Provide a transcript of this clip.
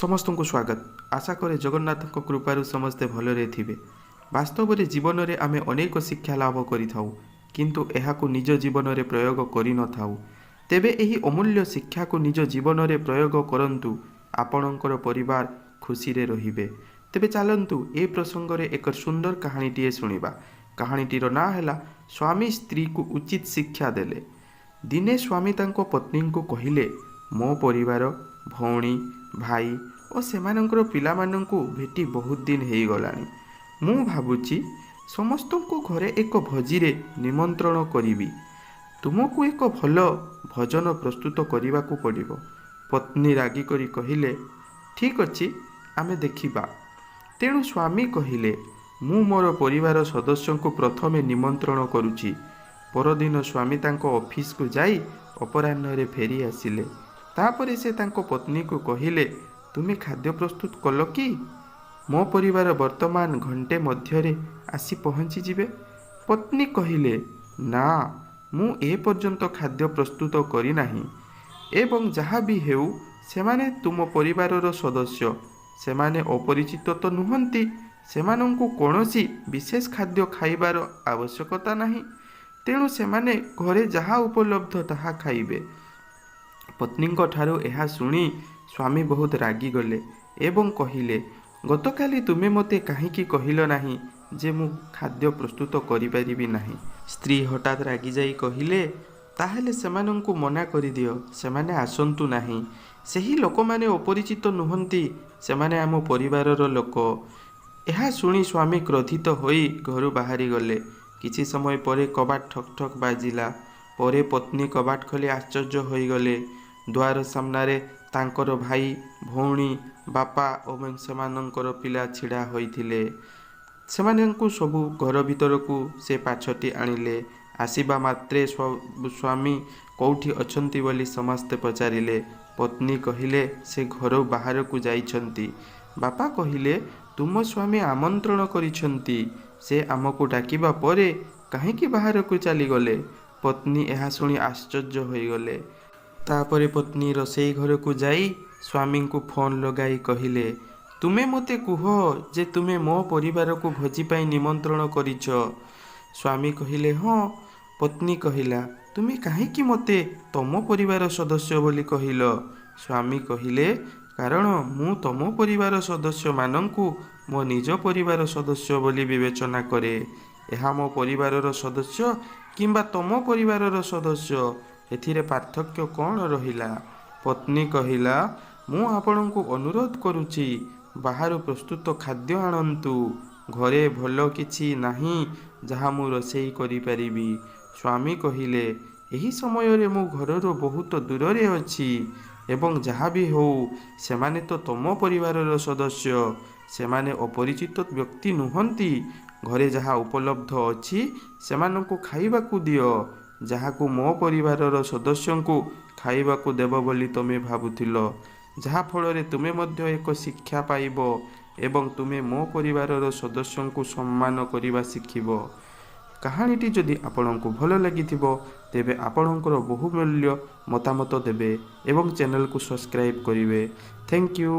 समस्त को स्वागत। आशा करे जगन्नाथ कृपारू समस्ते भलरे थिबे। वास्तव में जीवन में आमे अनेक शिक्षा लाभ करिथाउ, किंतु एहाकु निज जीवन में प्रयोग करि न थाउ। तेबे एही अमूल्य शिक्षा को निज जीवन में प्रयोग करंतु, आपणकर परिवार खुशी रे रहिबे। तेबे चलंतु ए प्रसंग रे एक सुंदर कहानीटीए शुणिबा। कहानीटीर ना हैला स्वामी स्त्री को उचित शिक्षा देले। दिने स्वामी तांको पत्नी को कहिले, मो परिवार भौणी भाई और सेमानंकर पिलामानंकु भेटी बहुत दिन हो गलानी। मु भाबुची समस्त को घरे एक भोजी रे निमंत्रण करिबी। तुमको एक भल भोजन प्रस्तुत करने को पड़िबो। पत्नी रागी करी कहिले, ठीक अछि आमे देखिबा। तेणु स्वामी कहिले, मु मोर परिवार सदस्य को प्रथमे निमंत्रण करुची। परदिन स्वामी तांको ऑफिस को जाई अपराह्न रे फेरी आसिले। तापरे से तांको पत्नी को कहिले, तुमे खाद्य प्रस्तुत कल कि? मो परिवार वर्तमान घंटे मध्यरे आसी पहुँची जिबे। पत्नी कहिले, ना मु ए पर्यंत खाद्य प्रस्तुत करी नाही। एवं जहाँ भी हेउ सेमाने तुम परिवारर सदस्य, सेमाने अपरिचित तो नुहंती। सेमानंकु कोनोसी विशेष खाद्य खाइबार आवश्यकता नाही। तेणु सेमाने घरे जहाँ उपलब्ध ताहा खाइबे। पत्नी ठारू एहा शुणी स्वामी बहुत रागी गले एवं कहिले, गतकाली तुमे मते काहीकि कहिल नाही जे मु खाद्य प्रस्तुत करि परिबि नाही। स्त्री हठात रागी जाई कहिले, ताहेले सेमानंकु मना करि दियो, सेमाने आसंतु नाही। सेही लोकमाने अपरिचित नुहंती, सेमाने आम परिवारर लोक। एहा शुणी स्वामी क्रोधित होई घरु बाहरी गले। किछि समय परे कबाट ठक ठक बाजिला। परे पत्नी कबाट खोली आश्चर्य होई गले। द्वार सामनारे तांकर भाई भौणी बापा और सेमानंकर पिला छिड़ा होइथिले। सेमानंकु सबु घर भीतर को से पाछटी आनिले। आसीबा मात्रे स्वामी कौठी अछंती बोली समस्ते पचारिले। पत्नी कहिले, से घर बाहर को जाइछंती। बापा कहिले, तुम स्वामी आमंत्रण करिछंती, से आमको डाकिबा परे काहेकि बाहर को चली गले। पत्नी एहा सुनी आश्चर्य होई गले। तापरे पत्नी रोषेई घर को जाई स्वामी को फोन लगाई कहिले, तुमे मते कुह जे तुमे मो परिवार को भोजी पाई निमंत्रण करिछ। स्वामी कहिले, हाँ। पत्नी कहिला, तुमे काहेकि मते तम परिवार सदस्य बोली कहिल? स्वामी कहिले, कारण मु तम परिवार सदस्य मानंकु मो निज परिवार सदस्य बोली विवेचना करे। एहा मो परिवारर सदस्य किंबा तम परिवारर सदस्य, एथिरे पार्थक्य कौन रहिला? पत्नी कहिला, मु आपणको अनुरोध करुची, बाहर प्रस्तुत खाद्य आणंतु। घरे भल किछि नाही जहा मु रोषेई करि परिबी। स्वामी कहिले, एही समय रे मु घरर बहुत दूर रे अछि एवं जहा भी हो सेमाने तो तम परिवारर सदस्य, सेमाने अपरिचित व्यक्ति नुहंती। घरे जहा उपलब्ध अछि सेमानंको खाइबाकू दियो, जहाकू मो परिवारर सदस्य को खाइबाकू देव बोली तुमे भाबुथिल, जहा फल तुमे मध्य एक शिक्षा पाइब एवं तुमे मो परिवारर सदस्य को सम्मान करिबा शिखिब। कहानीटी जदि आपंक भल लगी तेबे आपणकर बहुमूल्य मतामत देबे एवं चैनल को सब्सक्राइब करिवे। Thank you.